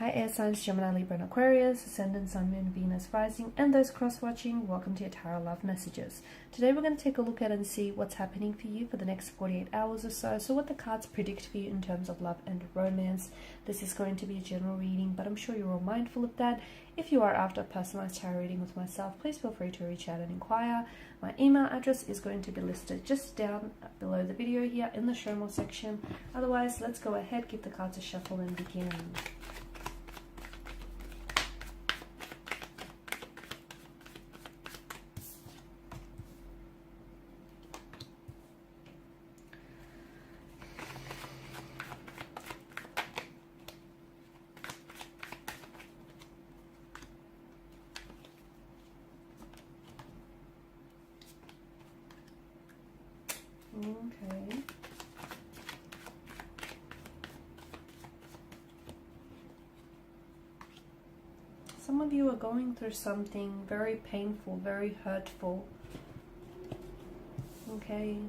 Hi air signs, Gemini, Libra and Aquarius, Ascendant, Sun, Moon, Venus, Rising, and those cross-watching, welcome to your Tarot Love Messages. Today we're going to take a look at and see what's happening for you for the next 48 hours or so. So what the cards predict for you in terms of love and romance. This is going to be a general reading, but I'm sure you're all mindful of that. If you are after a personalized tarot reading with myself, please feel free to reach out and inquire. My email address is going to be listed just down below the video here in the show more section. Otherwise, let's go ahead, give the cards a shuffle and begin. Okay. Some of you are going through something very painful, very hurtful. Okay.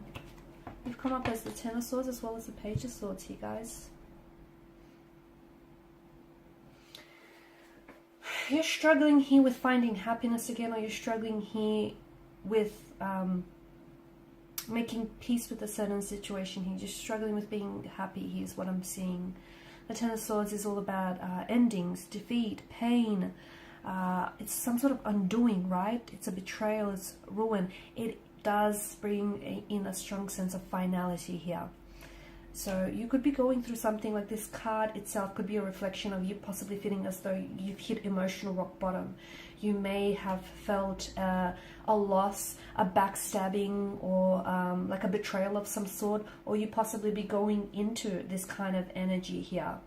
You've come up as the Ten of Swords as well as the Page of Swords here, guys. You're struggling here with finding happiness again, or you're struggling here with making peace with a certain situation here. Just struggling with being happy. Here's what I'm seeing. The Ten of Swords is all about endings, defeat, pain. It's some sort of undoing, right? It's a betrayal, it's ruin. It does bring in a strong sense of finality here. So you could be going through something like this card itself could be a reflection of you possibly feeling as though you've hit emotional rock bottom. You may have felt a loss, a backstabbing, or like a betrayal of some sort, or you possibly be going into this kind of energy here.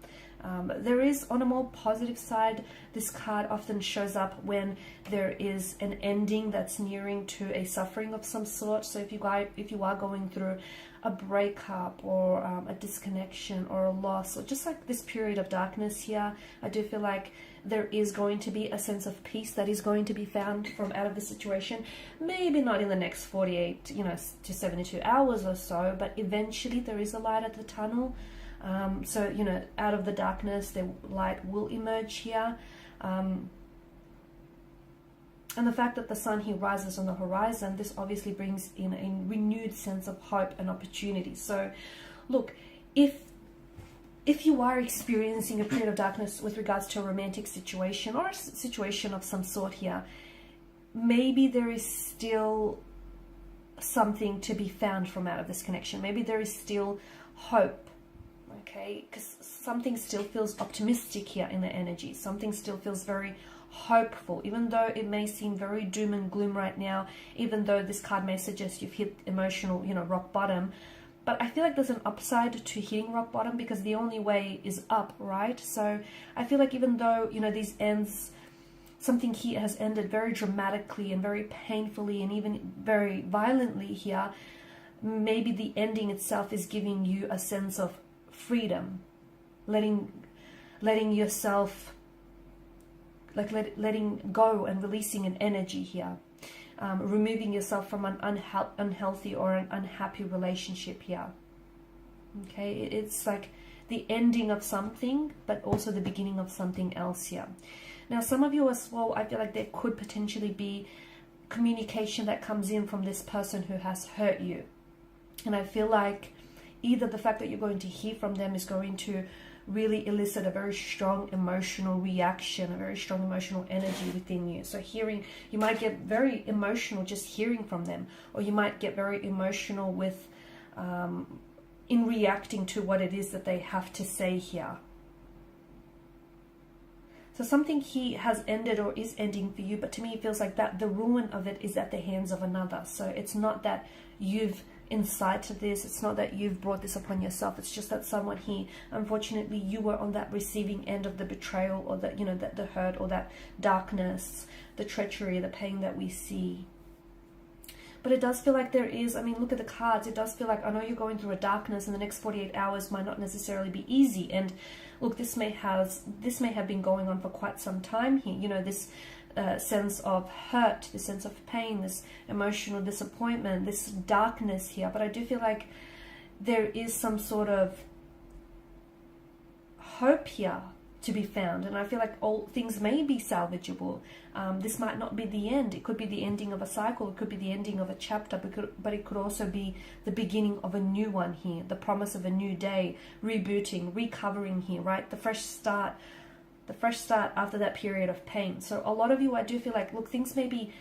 There is, on a more positive side, this card often shows up when there is an ending that's nearing to a suffering of some sort. So if you are going through a breakup or a disconnection or a loss, or just like this period of darkness here, I do feel like there is going to be a sense of peace that is going to be found from out of the situation. Maybe not in the next 48 to 72 hours or so, but eventually there is a light at the tunnel. So out of the darkness the light will emerge here. And the fact that the sun here rises on the horizon, this obviously brings in a renewed sense of hope and opportunity. So look, if you are experiencing a period of darkness with regards to a romantic situation or a situation of some sort here, maybe there is still something to be found from out of this connection. Maybe there is still hope, okay? Because something still feels optimistic here in the energy. Something still feels very hopeful, even though it may seem very doom and gloom right now, even though this card may suggest you've hit emotional, rock bottom. But I feel like there's an upside to hitting rock bottom, because the only way is up, right? So I feel like even though, these ends, something here has ended very dramatically and very painfully and even very violently here, maybe the ending itself is giving you a sense of freedom, letting yourself, like letting go and releasing an energy here. Removing yourself from an unhealthy or an unhappy relationship here. Okay, it's like the ending of something, but also the beginning of something else here. Now, some of you as well, I feel like there could potentially be communication that comes in from this person who has hurt you. And I feel like either the fact that you're going to hear from them is going to really elicit a very strong emotional reaction, a very strong emotional energy within you. So you might get very emotional just hearing from them, or you might get very emotional with in reacting to what it is that they have to say here. So something here has ended or is ending for you, but to me it feels like that the ruin of it is at the hands of another. So it's not that you've incited this, it's not that you've brought this upon yourself, it's just that someone here, unfortunately, you were on that receiving end of the betrayal, or that the hurt, or that darkness, the treachery, the pain that we see. But it does feel like there is, look at the cards, it does feel like, I know you're going through a darkness and the next 48 hours might not necessarily be easy. And look, this may have been going on for quite some time here, this sense of hurt, this sense of pain, this emotional disappointment, this darkness here. But I do feel like there is some sort of hope here to be found, and I feel like all things may be salvageable. This might not be the end. It could be the ending of a cycle. It could be the ending of a chapter, but it could also be the beginning of a new one here, the promise of a new day, rebooting, recovering here, right? The fresh start after that period of pain. So a lot of you, I do feel like, look, things may be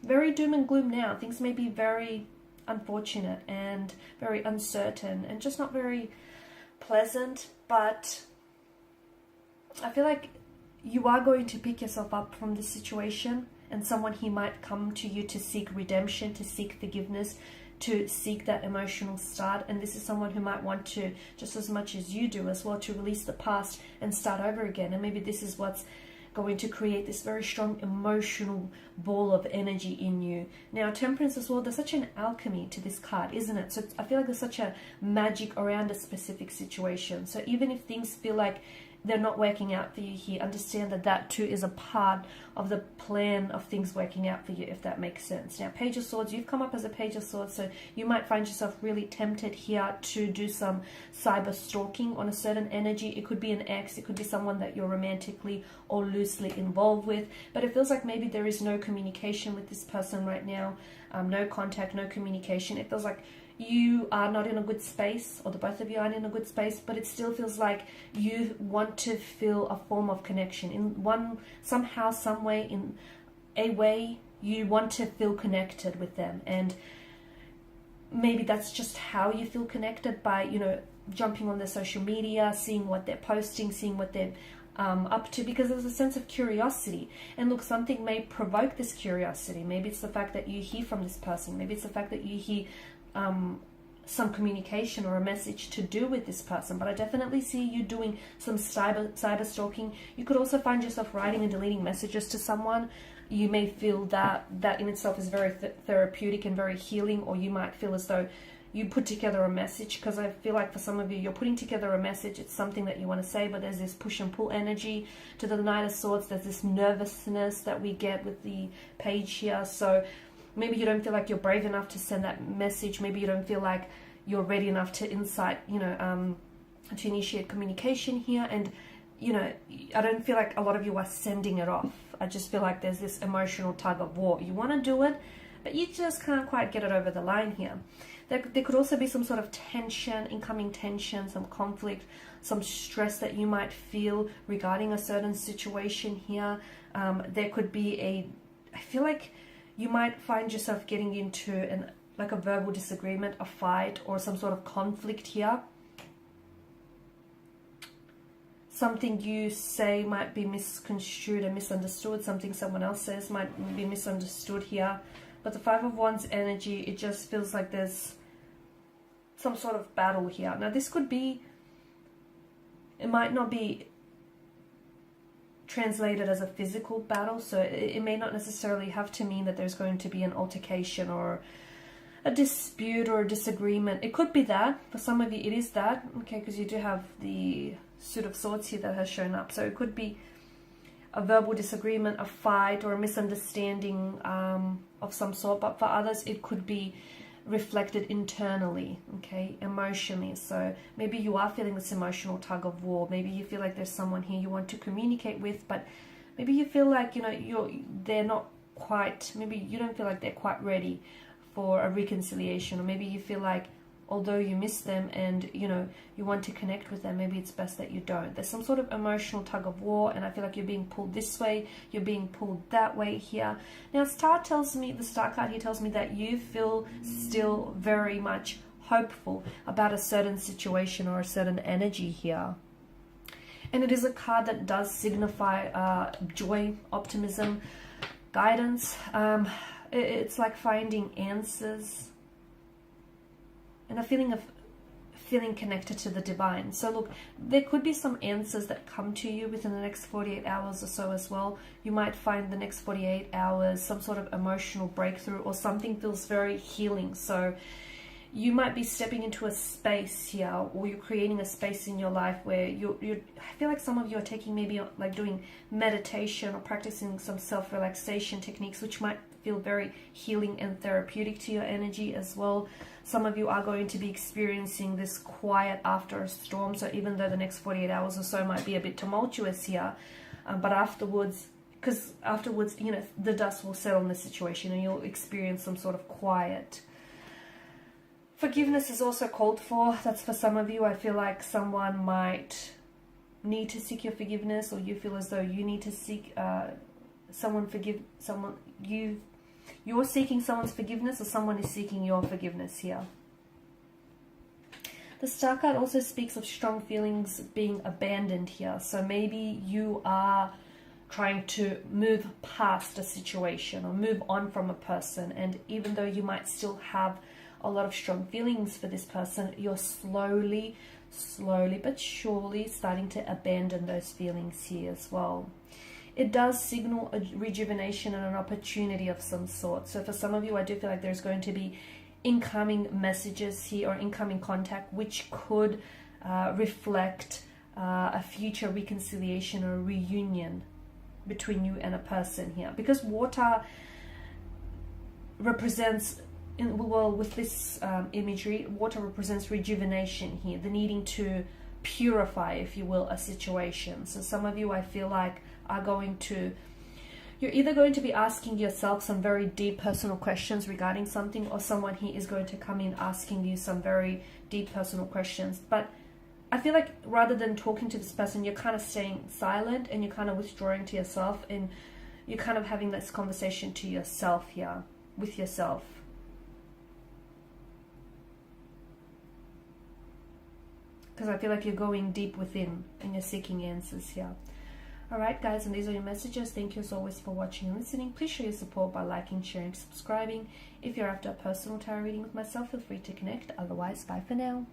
very doom and gloom now. Things may be very unfortunate and very uncertain and just not very pleasant, but I feel like you are going to pick yourself up from this situation, and someone here might come to you to seek redemption, to seek forgiveness, to seek that emotional start. And this is someone who might want to, just as much as you do as well, to release the past and start over again. And maybe this is what's going to create this very strong emotional ball of energy in you. Now, Temperance as well, there's such an alchemy to this card, isn't it? So I feel like there's such a magic around a specific situation. So even if things feel like they're not working out for you here, understand that that too is a part of the plan of things working out for you, if that makes sense. Now, Page of Swords, you've come up as a Page of Swords, so you might find yourself really tempted here to do some cyber stalking on a certain energy. It could be an ex, it could be someone that you're romantically or loosely involved with, but it feels like maybe there is no communication with this person right now, no contact, no communication. It feels like you are not in a good space, or the both of you aren't in a good space, but it still feels like you want to feel a form of connection in one, somehow, some way, in a way you want to feel connected with them. And maybe that's just how you feel connected, by, you know, jumping on their social media, seeing what they're posting, seeing what they're up to, because there's a sense of curiosity. And look, something may provoke this curiosity. Maybe it's the fact that you hear from this person, maybe it's the fact that you hear some communication or a message to do with this person. But I definitely see you doing some cyber stalking. You could also find yourself writing and deleting messages to someone. You may feel that in itself is very therapeutic and very healing, or you might feel as though you put together a message, because I feel like for some of you, you're putting together a message. It's something that you want to say, but there's this push and pull energy to the Knight of Swords. There's this nervousness that we get with the page here. So maybe you don't feel like you're brave enough to send that message. Maybe you don't feel like you're ready enough to to initiate communication here. And, you know, I don't feel like a lot of you are sending it off. I just feel like there's this emotional tug of war. You want to do it, but you just can't quite get it over the line here. There could also be some sort of tension, incoming tension, some conflict, some stress that you might feel regarding a certain situation here. There could be I feel like you might find yourself getting into like a verbal disagreement, a fight, or some sort of conflict here. Something you say might be misconstrued and misunderstood. Something someone else says might be misunderstood here. But the Five of Wands energy, it just feels like there's some sort of battle here. Now, this could be, it might not be translated as a physical battle, so it may not necessarily have to mean that there's going to be an altercation or a dispute or a disagreement. It could be that. For some of you, it is that, okay, because you do have the Suit of Swords here that has shown up. So it could be a verbal disagreement, a fight, or a misunderstanding of some sort. But for others, it could be reflected internally, okay, emotionally. So maybe you are feeling this emotional tug of war. Maybe you feel like there's someone here you want to communicate with, but maybe you feel like, you know, they're not quite, maybe you don't feel like they're quite ready for a reconciliation. Or maybe you feel like, although you miss them and, you know, you want to connect with them, maybe it's best that you don't. There's some sort of emotional tug of war, and I feel like you're being pulled this way, you're being pulled that way here. Now, the Star card here tells me that you feel still very much hopeful about a certain situation or a certain energy here. And it is a card that does signify joy, optimism, guidance. It's like finding answers and a feeling of feeling connected to the divine. So look, there could be some answers that come to you within the next 48 hours or so as well. You might find the next 48 hours some sort of emotional breakthrough, or something feels very healing. So you might be stepping into a space here, or you're creating a space in your life where I feel like some of you are taking maybe like doing meditation or practicing some self-relaxation techniques, which might feel very healing and therapeutic to your energy as well. Some of you are going to be experiencing this quiet after a storm. So even though the next 48 hours or so might be a bit tumultuous here, but afterwards, because afterwards, you know, the dust will settle in the situation and you'll experience some sort of quiet. Forgiveness is also called for. That's for some of you. I feel like someone might need to seek your forgiveness, or you feel as though you need to seek you're seeking someone's forgiveness, or someone is seeking your forgiveness here. The Star card also speaks of strong feelings being abandoned here. So maybe you are trying to move past a situation or move on from a person, and even though you might still have a lot of strong feelings for this person, you're slowly but surely starting to abandon those feelings here as well. It does signal a rejuvenation and an opportunity of some sort. So for some of you, I do feel like there's going to be incoming messages here, or incoming contact, which could reflect a future reconciliation or reunion between you and a person here. Because water represents, well, with this imagery, water represents rejuvenation here, the needing to purify, if you will, a situation. So some of you, I feel like, are going to, you're either going to be asking yourself some very deep personal questions regarding something, or someone here is going to come in asking you some very deep personal questions. But I feel like rather than talking to this person, you're kind of staying silent and you're kind of withdrawing to yourself, and you're kind of having this conversation to yourself here, with yourself. Because I feel like you're going deep within and you're seeking answers here. Alright guys, and these are your messages. Thank you as always for watching and listening. Please show your support by liking, sharing, subscribing. If you're after a personal tarot reading with myself, feel free to connect. Otherwise, bye for now.